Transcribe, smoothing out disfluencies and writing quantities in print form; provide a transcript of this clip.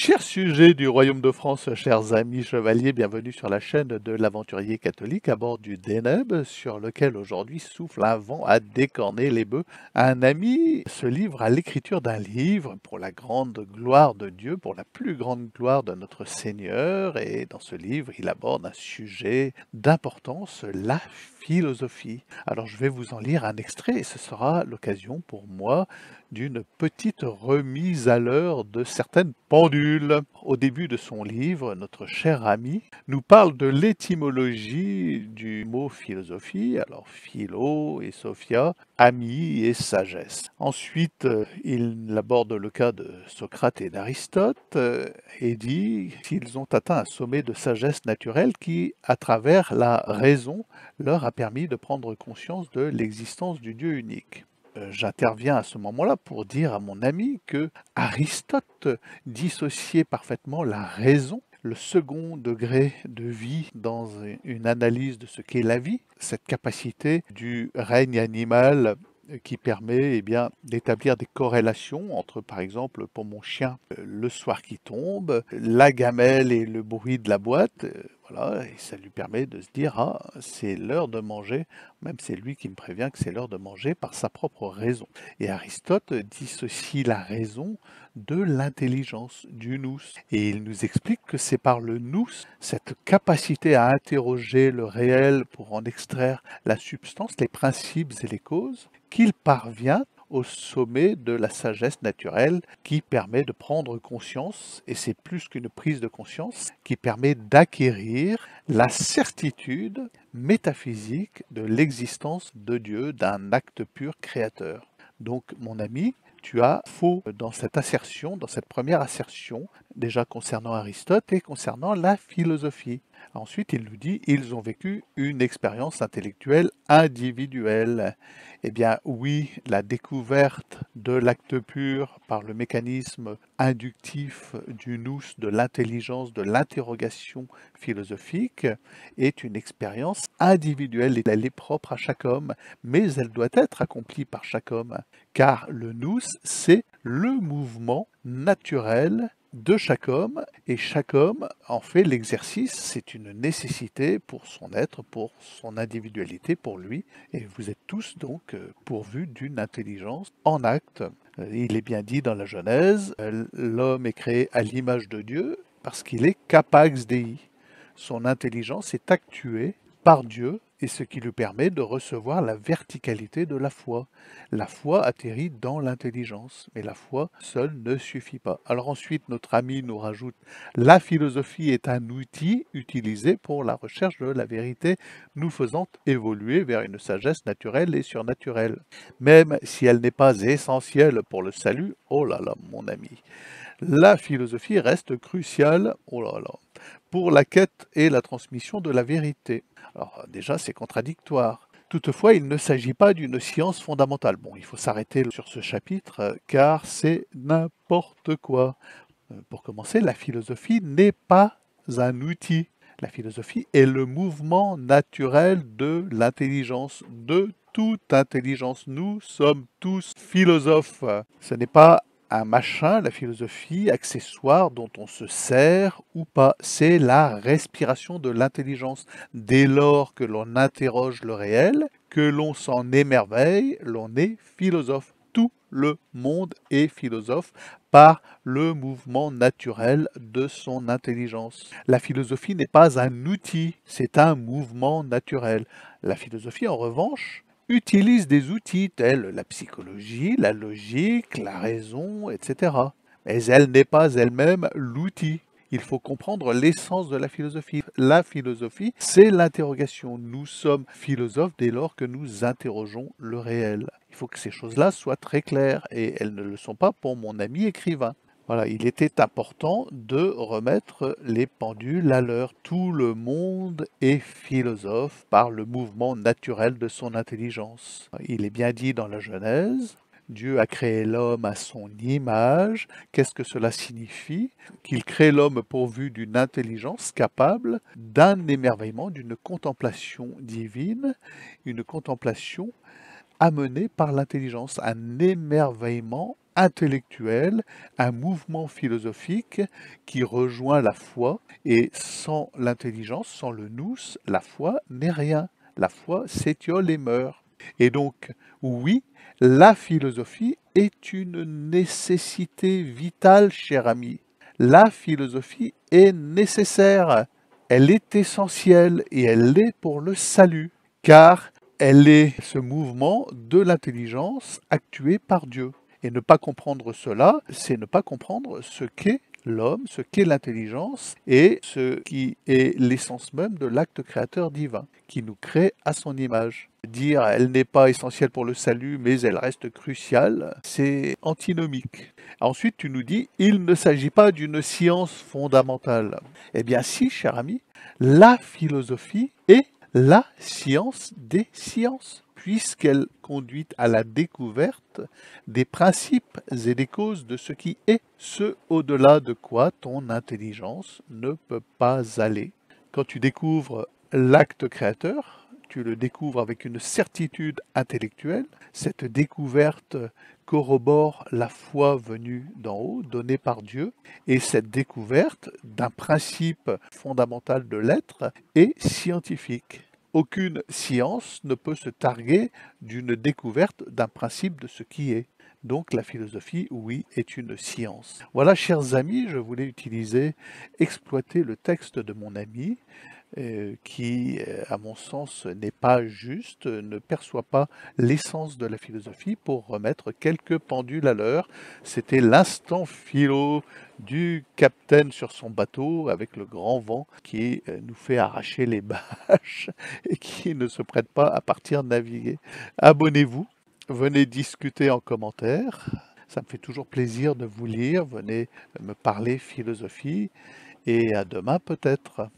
Chers sujets du royaume de France, chers amis chevaliers, bienvenue sur la chaîne de l'aventurier catholique à bord du Deneb, sur lequel aujourd'hui souffle un vent à décorner les bœufs. Un ami se livre à l'écriture d'un livre pour la grande gloire de Dieu, pour la plus grande gloire de notre Seigneur, et dans ce livre, il aborde un sujet d'importance, la philosophie. Alors je vais vous en lire un extrait et ce sera l'occasion pour moi d'une petite remise à l'heure de certaines pendules. Au début de son livre, notre cher ami nous parle de l'étymologie du mot philosophie, alors philo et sophia, ami et sagesse. Ensuite, il aborde le cas de Socrate et d'Aristote et dit qu'ils ont atteint un sommet de sagesse naturelle qui, à travers la raison, leur a permis de prendre conscience de l'existence du Dieu unique. J'interviens à ce moment-là pour dire à mon ami que Aristote dissociait parfaitement la raison, le second degré de vie dans une analyse de ce qu'est la vie, cette capacité du règne animal qui permet bien, d'établir des corrélations entre, par exemple, pour mon chien, le soir qui tombe, la gamelle et le bruit de la boîte, voilà, et ça lui permet de se dire, ah, c'est l'heure de manger, même c'est lui qui me prévient que c'est l'heure de manger par sa propre raison. Et Aristote dissocie la raison de l'intelligence, du nous. Et il nous explique que c'est par le nous, cette capacité à interroger le réel pour en extraire la substance, les principes et les causes, qu'il parvient au sommet de la sagesse naturelle qui permet de prendre conscience, et c'est plus qu'une prise de conscience, qui permet d'acquérir la certitude métaphysique de l'existence de Dieu, d'un acte pur créateur. Donc, mon ami, tu as faux dans cette assertion, dans cette première assertion, déjà concernant Aristote et concernant la philosophie. Ensuite, il nous dit, ils ont vécu une expérience intellectuelle individuelle. Eh bien oui, la découverte de l'acte pur par le mécanisme inductif du nous, de l'intelligence, de l'interrogation philosophique est une expérience individuelle. Elle est propre à chaque homme, mais elle doit être accomplie par chaque homme, car le nous, c'est le mouvement naturel de chaque homme, et chaque homme en fait l'exercice, c'est une nécessité pour son être, pour son individualité, pour lui, et vous êtes tous donc pourvus d'une intelligence en acte. Il est bien dit dans la Genèse, l'homme est créé à l'image de Dieu parce qu'il est capax Dei. Son intelligence est actuée par Dieu et ce qui lui permet de recevoir la verticalité de la foi. La foi atterrit dans l'intelligence, mais la foi seule ne suffit pas. Alors ensuite, notre ami nous rajoute, la philosophie est un outil utilisé pour la recherche de la vérité, nous faisant évoluer vers une sagesse naturelle et surnaturelle. Même si elle n'est pas essentielle pour le salut, oh là là, mon ami, la philosophie reste cruciale, oh là là, pour la quête et la transmission de la vérité. Alors déjà, c'est contradictoire. Toutefois, il ne s'agit pas d'une science fondamentale. Bon, il faut s'arrêter sur ce chapitre, car c'est n'importe quoi. Pour commencer, la philosophie n'est pas un outil. La philosophie est le mouvement naturel de l'intelligence, de toute intelligence. Nous sommes tous philosophes. Ce n'est pas un machin, la philosophie, accessoire dont on se sert ou pas. C'est la respiration de l'intelligence. Dès lors que l'on interroge le réel, que l'on s'en émerveille, l'on est philosophe. Tout le monde est philosophe par le mouvement naturel de son intelligence. La philosophie n'est pas un outil, c'est un mouvement naturel. La philosophie, en revanche, utilise des outils tels la psychologie, la logique, la raison, etc. Mais elle n'est pas elle-même l'outil. Il faut comprendre l'essence de la philosophie. La philosophie, c'est l'interrogation. Nous sommes philosophes dès lors que nous interrogeons le réel. Il faut que ces choses-là soient très claires et elles ne le sont pas pour mon ami écrivain. Voilà, il était important de remettre les pendules à l'heure. Tout le monde est philosophe par le mouvement naturel de son intelligence. Il est bien dit dans la Genèse, Dieu a créé l'homme à son image. Qu'est-ce que cela signifie? Qu'il crée l'homme pourvu d'une intelligence capable d'un émerveillement, d'une contemplation divine, une contemplation amenée par l'intelligence, un émerveillement intellectuel, un mouvement philosophique qui rejoint la foi, et sans l'intelligence, sans le nous, la foi n'est rien. La foi s'étiole et meurt. Et donc, oui, la philosophie est une nécessité vitale, cher ami. La philosophie est nécessaire, elle est essentielle et elle l'est pour le salut, car elle est ce mouvement de l'intelligence actué par Dieu. Et ne pas comprendre cela, c'est ne pas comprendre ce qu'est l'homme, ce qu'est l'intelligence et ce qui est l'essence même de l'acte créateur divin, qui nous crée à son image. Dire elle n'est pas essentielle pour le salut, mais elle reste cruciale, c'est antinomique. Ensuite, tu nous dis, il ne s'agit pas d'une science fondamentale. Eh bien si, cher ami, la philosophie est la science des sciences, puisqu'elle conduit à la découverte des principes et des causes de ce qui est, ce au-delà de quoi ton intelligence ne peut pas aller. Quand tu découvres l'acte créateur, tu le découvres avec une certitude intellectuelle. Cette découverte corrobore la foi venue d'en haut, donnée par Dieu, et cette découverte d'un principe fondamental de l'être est scientifique. Aucune science ne peut se targuer d'une découverte d'un principe de ce qui est. Donc la philosophie, oui, est une science. Voilà, chers amis, je voulais exploiter le texte de mon ami, qui, à mon sens, n'est pas juste, ne perçoit pas l'essence de la philosophie pour remettre quelques pendules à l'heure. C'était l'instant philo du capitaine sur son bateau avec le grand vent qui nous fait arracher les bâches et qui ne se prête pas à partir naviguer. Abonnez-vous, venez discuter en commentaire. Ça me fait toujours plaisir de vous lire. Venez me parler philosophie et à demain peut-être.